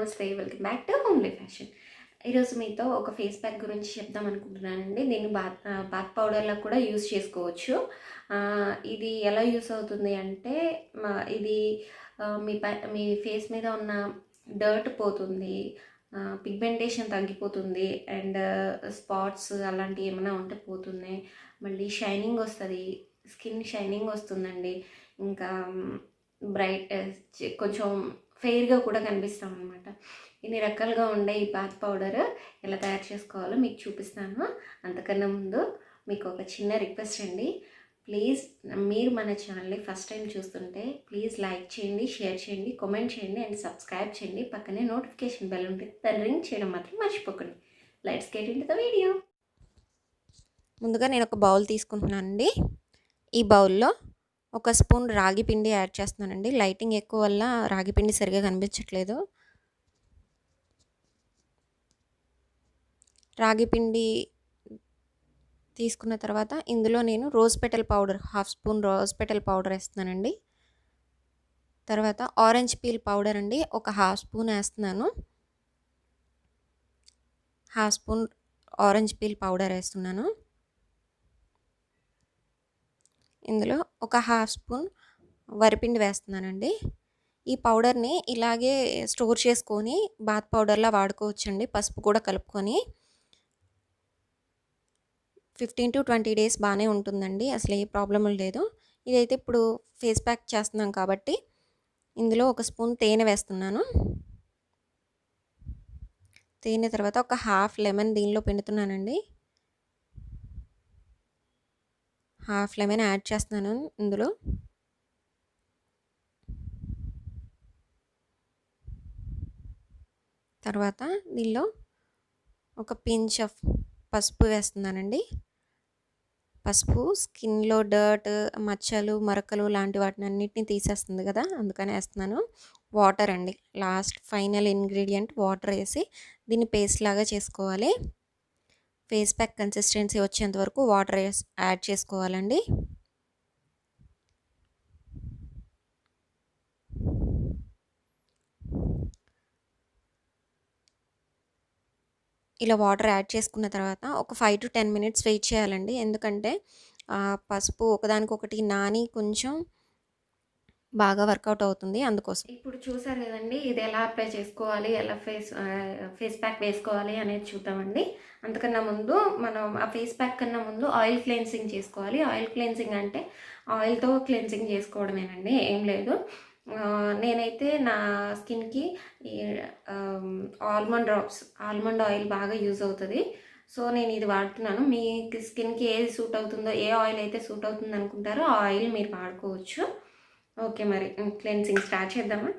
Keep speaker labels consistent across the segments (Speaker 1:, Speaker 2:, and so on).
Speaker 1: నమస్తే, welcome back to homely fashion. ఈరోజు మీతో ఒక ఫేస్ ప్యాక్ గురించి చెప్దాం అనుకుంటున్నానండి. దీన్ని బాత్ పౌడర్లా కూడా యూస్ చేసుకోవచ్చు. ఇది ఎలా యూస్ అవుతుంది అంటే ఇది మీ ఫేస్ మీద ఉన్న డర్ట్ పోతుంది, పిగ్మెంటేషన్ తగ్గిపోతుంది, అండ్ స్పాట్స్ అలాంటివి ఏమైనా ఉంటే పోతున్నాయి. మళ్ళీ షైనింగ్ వస్తుంది, స్కిన్ షైనింగ్ వస్తుందండి. ఇంకా బ్రైట్ కొంచెం ఫెయిర్గా కూడా కనిపిస్తాం అనమాట. ఇన్ని రకాలుగా ఉండే ఈ బాత్ పౌడర్ ఎలా తయారు చేసుకోవాలో మీకు చూపిస్తాను. అంతకన్నా ముందు మీకు ఒక చిన్న రిక్వెస్ట్ అండి. ప్లీజ్ మీరు మన ఛానల్ని ఫస్ట్ టైం చూస్తుంటే ప్లీజ్ లైక్ చేయండి, షేర్ చేయండి, కామెంట్ చేయండి అండ్ సబ్స్క్రైబ్ చేయండి. పక్కనే నోటిఫికేషన్ బెల్ ఉంటుంది, దాన్ని రింగ్ చేయడం మాత్రం మర్చిపోకండి. Let's get into the video. ముందుగా నేను ఒక బౌల్ తీసుకుంటున్నానండి. ఈ బౌల్లో ఒక స్పూన్ రాగి పిండి యాడ్ చేస్తున్నానండి. లైటింగ్ ఎక్కువ వల్ల రాగి పిండి సరిగా కనిపించట్లేదు. రాగి పిండి తీసుకున్న తర్వాత ఇందులో నేను rose petal powder, half spoon rose petal powder వేస్తున్నానండి. తర్వాత ఆరెంజ్ పీల్ పౌడర్ అండి, ఒక హాఫ్ స్పూన్ వేస్తున్నాను. Half spoon orange peel powder వేస్తున్నాను. ఇందులో ఒక హాఫ్ స్పూన్ వరిపిండి వేస్తున్నానండి. ఈ పౌడర్ని ఇలాగే స్టోర్ చేసుకొని బాత్ పౌడర్లా వాడుకోవచ్చండి. పసుపు కూడా కలుపుకొని 15 to 20 days బాగానే ఉంటుందండి. అసలు ఏ ప్రాబ్లం లేదు. ఇదైతే ఇప్పుడు ఫేస్ ప్యాక్ చేస్తున్నాం కాబట్టి ఇందులో ఒక స్పూన్ తేనె వేస్తున్నాను. తేనె తర్వాత ఒక హాఫ్ లెమన్ దీనిలో పిండుతున్నానండి. హాఫ్ లెమన్ యాడ్ చేస్తున్నాను ఇందులో. తర్వాత దీనిలో ఒక పించ్ ఆఫ్ పసుపు వేస్తున్నానండి. పసుపు స్కిన్లో డర్ట్, మచ్చలు, మరకలు లాంటి వాటిని అన్నిటిని తీసేస్తుంది కదా, అందుకని వేస్తున్నాను. వాటర్ అండి, లాస్ట్ ఫైనల్ ఇంగ్రీడియంట్ వాటర్ వేసి దీన్ని పేస్ట్ లాగా చేసుకోవాలి. ఫేస్ ప్యాక్ కన్సిస్టెన్సీ వచ్చేంత వరకు వాటర్ యాడ్ చేసుకోవాలండి. ఇలా వాటర్ యాడ్ చేసుకున్న తర్వాత ఒక 5 to 10 minutes వెయిట్ చేయాలండి. ఎందుకంటే పసుపు ఒకదానికొకటి నాని కొంచెం బాగా వర్కౌట్ అవుతుంది, అందుకోసం. ఇప్పుడు చూసారు కదండి, ఇది ఎలా అప్లై చేసుకోవాలి, ఎలా ఫేస్ ప్యాక్ వేసుకోవాలి అనేది చూద్దామండి. అంతకన్నా ముందు మనం ఆ ఫేస్ ప్యాక్ కన్నా ముందు ఆయిల్ క్లెన్సింగ్ చేసుకోవాలి. ఆయిల్ క్లెన్సింగ్ అంటే ఆయిల్తో క్లెన్సింగ్ చేసుకోవడమేనండి, ఏం లేదు. నేనైతే నా స్కిన్కి ఆల్మండ్ ఆయిల్ బాగా యూజ్ అవుతుంది. సో నేను ఇది వాడుతున్నాను. మీ స్కిన్కి ఏది సూట్ అవుతుందో, ఏ ఆయిల్ అయితే సూట్ అవుతుంది అనుకుంటారో ఆ ఆయిల్ మీరు వాడుకోవచ్చు. ఓకే, మరి క్లెన్సింగ్ స్టార్ట్ చేద్దామా.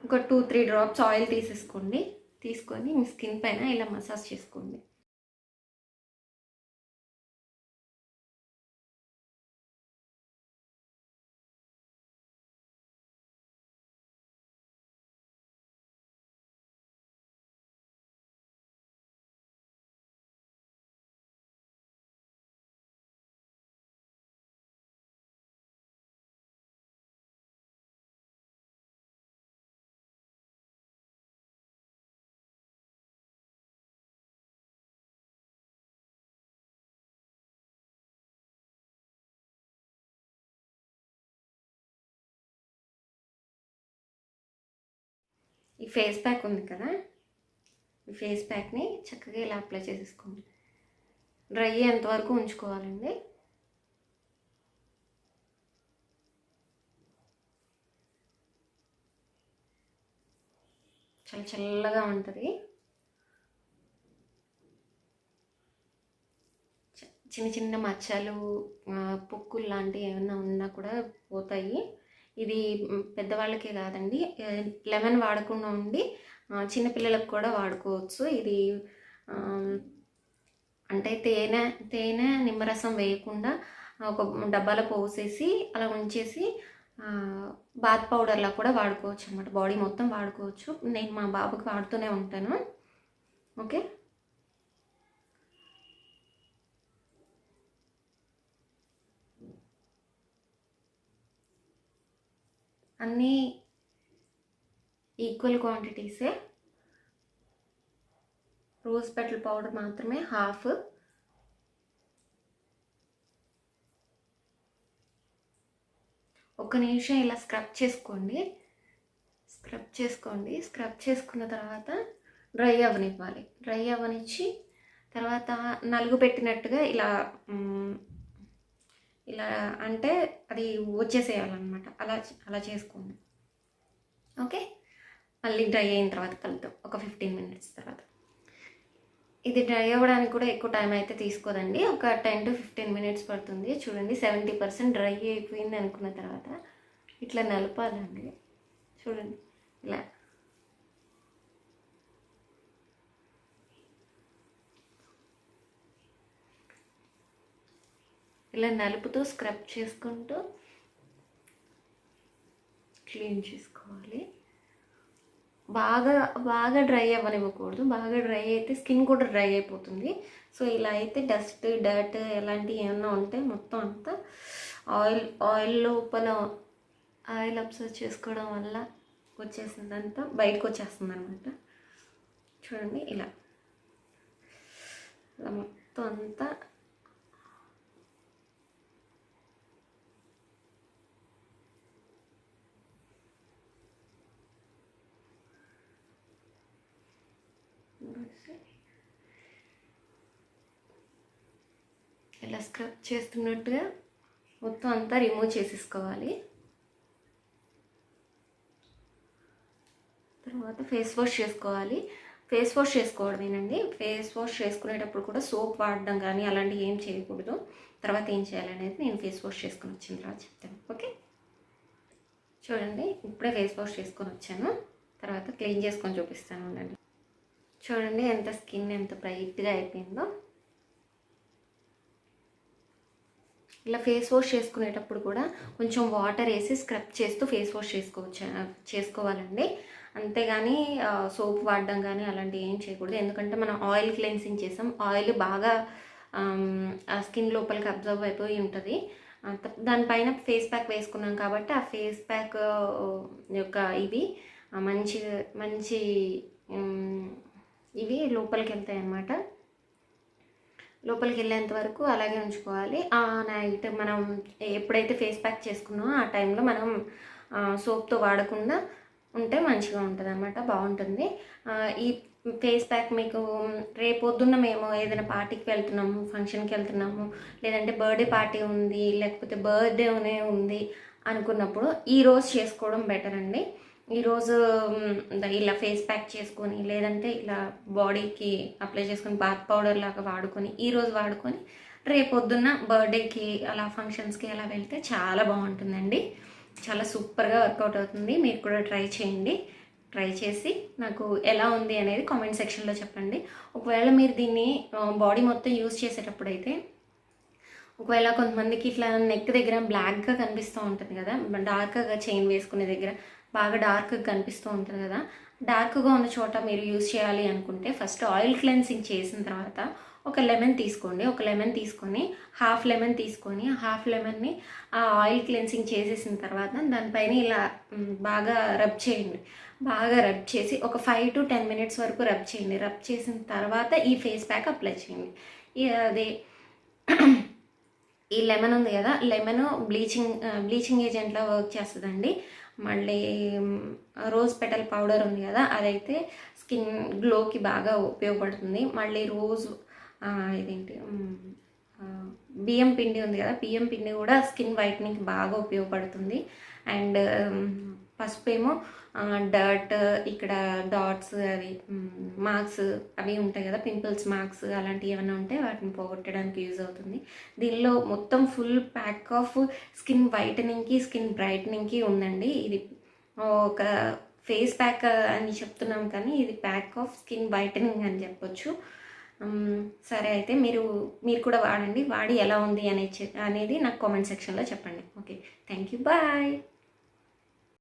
Speaker 1: ఒక 2-3 డ్రాప్స్ ఆయిల్ తీసుకొని మీ స్కిన్ పైన ఇలా మసాజ్ చేసుకోండి. ఈ ఫేస్ ప్యాక్ ఉంది కదా, ఈ ఫేస్ ప్యాక్ని చక్కగా ఇలా అప్లై చేసేసుకోండి. డ్రై అయ్యేంత వరకు ఉంచుకోవాలండి. చాలా చల్లగా ఉంటుంది. చిన్న చిన్న మచ్చలు, పొక్కులు లాంటివి ఏమైనా ఉన్నా కూడా పోతాయి. ఇది పెద్దవాళ్ళకే కాదండి, లెమన్ వాడకుండా ఉండి చిన్నపిల్లలకు కూడా వాడుకోవచ్చు. ఇది అంటే తేనె నిమ్మరసం వేయకుండా ఒక డబ్బాలో పోసేసి అలా ఉంచేసి బాత్ పౌడర్లా కూడా వాడుకోవచ్చు అన్నమాట. బాడీ మొత్తం వాడుకోవచ్చు. నేను మా బాబుకి వాడుతూనే ఉంటాను. ఓకే, అన్నీ ఈక్వల్ క్వాంటిటీసే. రోజ్ పెటల్ పౌడర్ మాత్రమే హాఫ్. ఒక నిమిషం ఇలా స్క్రబ్ చేసుకోండి. స్క్రబ్ చేసుకున్న తర్వాత డ్రై అవ్వనివ్వాలి. డ్రై అవ్వనిచ్చి తర్వాత నలుగు పెట్టినట్టుగా ఇలా ఇలా అంటే అది వచ్చేసేయాలన్నమాట. అలా చేసుకోండి. ఓకే, మళ్ళీ డ్రై అయిన తర్వాత కలుద్దాం ఒక 15 minutes తర్వాత. ఇది డ్రై అవ్వడానికి కూడా ఎక్కువ టైం అయితే తీసుకోదండి, ఒక 10 to 15 minutes పడుతుంది. చూడండి 70% డ్రై అయిపోయింది అనుకున్న తర్వాత ఇట్లా నలపాలండి. చూడండి ఇలా నలుపుతూ స్క్రబ్ చేసుకుంటూ క్లీన్ చేసుకోవాలి. బాగా డ్రై అవ్వనివ్వకూడదు. బాగా డ్రై అయితే స్కిన్ కూడా డ్రై అయిపోతుంది. సో ఇలా అయితే డస్ట్ డర్ట్ ఎలాంటివి ఏమన్నా ఉంటే మొత్తం అంతా ఆయిల్ లోపల ఆయిల్ అబ్జర్వ్ చేసుకోవడం వల్ల వచ్చేసిందంతా బయటకు వచ్చేస్తుంది అనమాట. చూడండి ఇలా మొత్తం అంతా ఇలా స్క్రబ్ చేస్తున్నట్టుగా మొత్తం అంతా రిమూవ్ చేసేసుకోవాలి. తర్వాత ఫేస్ వాష్ చేసుకోవాలి. ఫేస్ వాష్ చేసుకోవడమేనండి. ఫేస్ వాష్ చేసుకునేటప్పుడు కూడా సోప్ వాడడం కానీ అలాంటివి ఏం చేయకూడదు. తర్వాత ఏం చేయాలనేది నేను ఫేస్ వాష్ చేసుకొని వచ్చిన తర్వాత చెప్తాను. ఓకే, చూడండి ఇప్పుడే ఫేస్ వాష్ చేసుకొని వచ్చాను. తర్వాత క్లీన్ చేసుకొని చూపిస్తాను ఉండండి. చూడండి ఎంత స్కిన్ ఎంత బ్రైట్గా అయిపోయిందో. ఇలా ఫేస్ వాష్ చేసుకునేటప్పుడు కూడా కొంచెం వాటర్ వేసి స్క్రబ్ చేస్తూ ఫేస్ వాష్ చేసుకోవాలండి. అంతేగాని సోప్ వాడడం కానీ అలాంటివి ఏం చేయకూడదు. ఎందుకంటే మనం ఆయిల్ క్లెన్సింగ్ చేసాం, ఆయిల్ బాగా ఆ స్కిన్ లోపలికి అబ్జర్వ్ అయిపోయి ఉంటుంది. దానిపైన ఫేస్ ప్యాక్ వేసుకున్నాం కాబట్టి ఆ ఫేస్ ప్యాక్ యొక్క ఇవి మంచి ఇవి లోపలికి వెళ్తాయి అన్నమాట. లోపలికి వెళ్ళేంత వరకు అలాగే ఉంచుకోవాలి. నైట్ మనం ఎప్పుడైతే ఫేస్ ప్యాక్ చేసుకున్నామో ఆ టైంలో మనం సోప్తో వాడకుండా ఉంటే మంచిగా ఉంటుంది అన్నమాట, బాగుంటుంది. ఈ ఫేస్ ప్యాక్ మీకు రేపొద్దున్న మేము ఏదైనా పార్టీకి వెళ్తున్నాము, ఫంక్షన్కి వెళ్తున్నాము, లేదంటే బర్త్డే పార్టీ ఉంది, లేకపోతే బర్త్డేనే ఉంది అనుకున్నప్పుడు ఈరోజు చేసుకోవడం బెటర్ అండి. ఈరోజు ఇలా ఫేస్ ప్యాక్ చేసుకొని లేదంటే ఇలా బాడీకి అప్లై చేసుకొని బాత్ పౌడర్ లాగా వాడుకొని ఈరోజు వాడుకొని రేపొద్దున్న బర్త్డేకి అలా ఫంక్షన్స్కి అలా వెళ్తే చాలా బాగుంటుందండి. చాలా సూపర్గా వర్కౌట్ అవుతుంది. మీరు కూడా ట్రై చేయండి. ట్రై చేసి నాకు ఎలా ఉంది అనేది కామెంట్ సెక్షన్లో చెప్పండి. ఒకవేళ మీరు దీన్ని బాడీ మొత్తం యూజ్ చేసేటప్పుడు ఒకవేళ కొంతమందికి ఇట్లా నెక్ దగ్గర బ్లాక్గా కనిపిస్తూ ఉంటుంది కదా, డార్క్గా చైన్ వేసుకునే దగ్గర బాగా డార్క్గా కనిపిస్తూ ఉంటుంది కదా, డార్క్గా ఉన్న చోట మీరు యూజ్ చేయాలి అనుకుంటే ఫస్ట్ ఆయిల్ క్లెన్సింగ్ చేసిన తర్వాత ఒక లెమన్ తీసుకోండి. ఒక లెమన్ తీసుకొని హాఫ్ లెమన్ని ఆ ఆయిల్ క్లెన్సింగ్ చేసేసిన తర్వాత దానిపైన ఇలా బాగా రబ్ చేయండి. బాగా రబ్ చేసి ఒక 5 to 10 minutes వరకు రబ్ చేయండి. రబ్ చేసిన తర్వాత ఈ ఫేస్ ప్యాక్ అప్లై చేయండి. అదే ఈ లెమన్ ఉంది కదా, లెమన్ బ్లీచింగ్ ఏజెంట్లా వర్క్ చేస్తుందండి. మళ్ళీ రోజ్ పెటల్ పౌడర్ ఉంది కదా, అదైతే స్కిన్ గ్లోకి బాగా ఉపయోగపడుతుంది. మళ్ళీ బియ్యం పిండి ఉంది కదా, బియ్యం పిండి కూడా స్కిన్ వైట్నింగ్కి బాగా ఉపయోగపడుతుంది. అండ్ పసుపు ఏమో డర్ట్, ఇక్కడ డాట్స్ అవి మార్క్స్ అవి ఉంటాయి కదా, పింపుల్స్ మార్క్స్ అలాంటివి ఏమైనా ఉంటే వాటిని పోగొట్టడానికి యూజ్ అవుతుంది. దీనిలో మొత్తం ఫుల్ ప్యాక్ ఆఫ్ స్కిన్ వైటనింగ్కి స్కిన్ బ్రైట్నింగ్కి ఉందండి. ఇది ఒక ఫేస్ ప్యాక్ అని చెప్తున్నాం కానీ ఇది ప్యాక్ ఆఫ్ స్కిన్ వైటనింగ్ అని చెప్పొచ్చు. సరే అయితే మీరు కూడా వాడండి. వాడి ఎలా ఉంది అనేది నాకు కామెంట్ సెక్షన్లో చెప్పండి. Okay, thank you, bye.